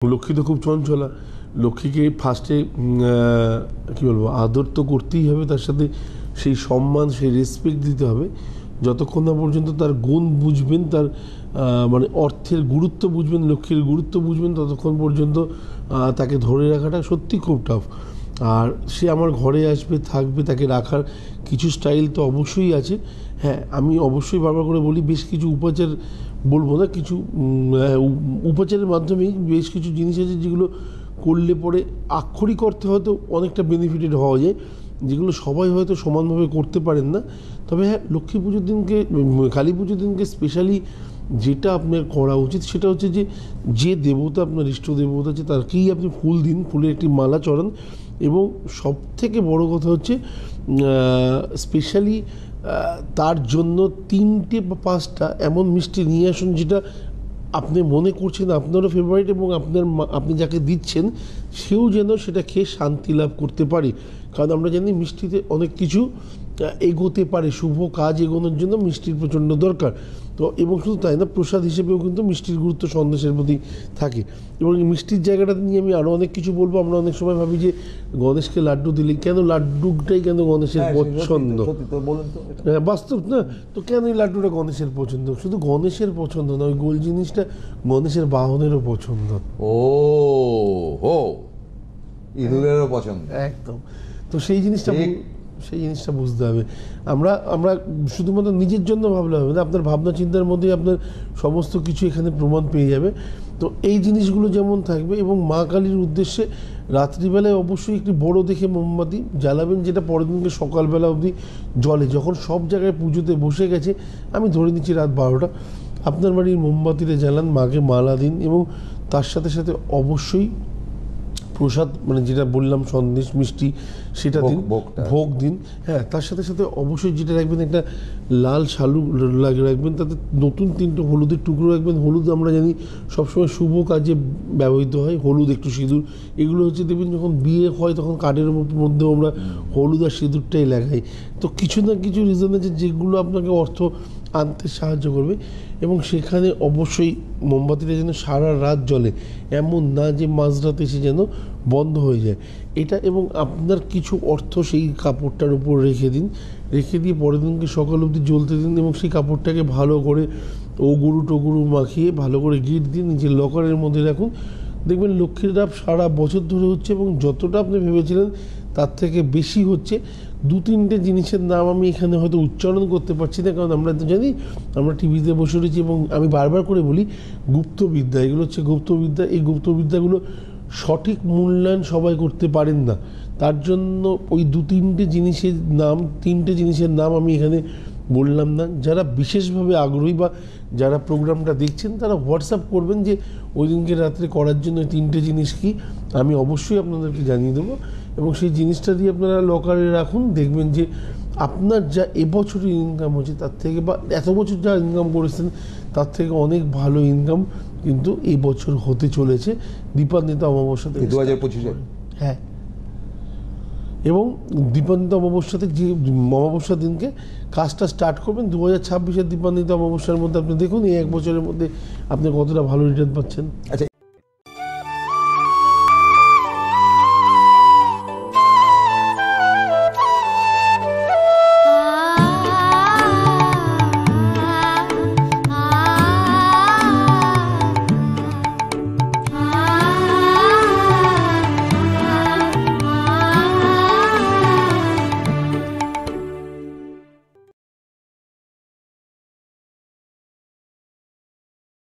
লক্ষ্মী তো খুব চঞ্চলা। লক্ষ্মীকে ফার্স্টে কী বলবো, আদর তো করতেই হবে, তার সাথে সেই সম্মান, সেই রেসপেক্ট দিতে হবে। যতক্ষণ না পর্যন্ত তার গুণ বুঝবেন, তার মানে অর্থের গুরুত্ব বুঝবেন, লক্ষ্মীর গুরুত্ব বুঝবেন, ততক্ষণ পর্যন্ত তাকে ধরে রাখাটা সত্যি খুব টাফ। আর সে আমার ঘরে আসবে, থাকবে, তাকে রাখার কিছু স্টাইল তো অবশ্যই আছে। হ্যাঁ, আমি অবশ্যই বারবার করে বলি, বেশ কিছু উপাচার বলবো না, কিছু উপাচারের মাধ্যমেই বেশ কিছু জিনিস আছে যেগুলো করলে পরে আক্ষরিক অর্থে হয়তো অনেকটা বেনিফিটেড হওয়া যায়, যেগুলো সবাই হয়তো সমানভাবে করতে পারেন না। তবে হ্যাঁ, লক্ষ্মী পুজোর দিনকে, কালী পুজোর দিনকে স্পেশালি যেটা আপনার করা উচিত সেটা হচ্ছে যে দেবতা আপনার ইষ্ট দেবতা আছে তাকেই আপনি ফুল দিন, ফুলের একটি মালা চড়ান। এবং সবথেকে বড় কথা হচ্ছে স্পেশালি তার জন্য 3টে বা 5টা এমন মিষ্টি নিয়ে আসুন যেটা আপনি মনে করছেন আপনারও ফেভারিট, এবং আপনি যাকে দিচ্ছেন সেও যেন সেটা খেয়ে শান্তি লাভ করতে পারে। কারণ আমরা জানি মিষ্টিতে অনেক কিছু এগোতে পারে, শুভ কাজ এগোনোর জন্য মিষ্টির প্রচণ্ড দরকার। তো এবং শুধু তাই না, প্রসাদ হিসেবেও কিন্তু মিষ্টির গুরুত্ব সন্দেশের প্রতি থাকে। এবং এই মিষ্টির জায়গাটাতে নিয়ে আমি আরও অনেক কিছু বলবো। আমরা অনেক সময় ভাবি যে গণেশকে লাড্ডু দিলে, কেন লাড্ডুটাই কেন গণেশের পছন্দ? হ্যাঁ, বাস্তব না তো, কেন এই লাড্ডুটা গণেশের পছন্দ? শুধু গণেশের পছন্দ না, ওই গোল জিনিসটা গণেশের বাহনেরও পছন্দ। ও হো, ইঁদুরেরও পছন্দ। একদম। তো সেই জিনিসটা বুঝতে হবে। আমরা আমরা শুধুমাত্র নিজের জন্য ভাবলে হবে না, আপনার ভাবনা চিন্তার মধ্যে আপনার সমস্ত কিছু এখানে প্রমাণ পেয়ে যাবে। তো এই জিনিসগুলো যেমন থাকবে, এবং মা কালীর উদ্দেশ্যে রাত্রিবেলায় অবশ্যই একটি বড় দেখে মোমবাতি জ্বালাবেন, যেটা পরের দিনকে সকালবেলা অবধি জলে, যখন সব জায়গায় পুজোতে বসে গেছে, আমি ধরে নিচ্ছি রাত 12টা, আপনার বাড়ির মোমবাতিতে জ্বালান, মাকে মালা দিন, এবং তার সাথে সাথে অবশ্যই প্রসাদ, মানে যেটা বললাম সন্দেশ মিষ্টি, সেটা দিন, ভোগ দিন। হ্যাঁ, তার সাথে সাথে অবশ্যই যেটা রাখবেন, একটা লাল শালু রাখবেন, তাতে নতুন 3টে হলুদের টুকরো রাখবেন। হলুদ আমরা জানি সবসময় শুভ কাজে ব্যবহৃত হয়, হলুদ একটু সিঁদুর, এগুলো হচ্ছে দেখবেন যখন বিয়ে হয় তখন কার্ডের মধ্যেও আমরা হলুদ আর সিঁদুরটাই লাগাই। তো কিছু না কিছু রিজন আছে যেগুলো আপনাকে অর্থ আনতে সাহায্য করবে। এবং সেখানে অবশ্যই মোমবাতিটা যেন সারা রাত জ্বলে, এমন না যে মাঝরাতে এসে যেন বন্ধ হয়ে যায় এটা। এবং আপনার কিছু অর্থ সেই কাপড়টার উপর রেখে দিন, রেখে দিয়ে পরের দিনকে সকাল অবধি জ্বলতে দিন, এবং সেই কাপড়টাকে ভালো করে ওগুরু টোগুরু মাখিয়ে ভালো করে গিট দিয়ে নিজের লকারের মধ্যে রাখুন। দেখবেন লক্ষ্মীর লাভ সারা বছর ধরে হচ্ছে, এবং যতটা আপনি ভেবেছিলেন তার থেকে বেশি হচ্ছে। 2-3টে জিনিসের নাম আমি এখানে হয়তো উচ্চারণ করতে পারছি না, কারণ আমরা তো জানি আমরা টিভিতে বসে রয়েছি, এবং আমি বারবার করে বলি গুপ্তবিদ্যা, এগুলো হচ্ছে গুপ্তবিদ্যা। এই গুপ্তবিদ্যাগুলো সঠিক মূল্যায়ন সবাই করতে পারেন না, তার জন্য ওই 2-3টে জিনিসের নাম, 3টে জিনিসের নাম আমি এখানে বললাম না। যারা বিশেষভাবে আগ্রহী বা যারা প্রোগ্রামটা দেখছেন তারা হোয়াটসঅ্যাপ করবেন যে ওই দিনকে রাত্রে করার জন্য 3টে জিনিস কি, আমি অবশ্যই আপনাদেরকে জানিয়ে দেবো। এবং সেই জিনিসটা দিয়ে আপনারা লকারে রাখুন, দেখবেন যে আপনার যা এবছরের ইনকাম হচ্ছে তার থেকে, বা এত বছর যা ইনকাম করেছেন তার থেকে অনেক ভালো ইনকাম কিন্তু এই বছর হতে চলেছে দীপান্বিতা অমাবস্যাতে, 2025-এ। হ্যাঁ, এবং দীপান্বিতা অমাবস্যাতে, যে অমাবস্যার দিনকে কাজটা স্টার্ট করবেন, 2026-এর দীপান্বিতা অমাবস্যার মধ্যে আপনি দেখুন এই 1 বছরের মধ্যে আপনি কতটা ভালো রিটার্ন পাচ্ছেন। আচ্ছা,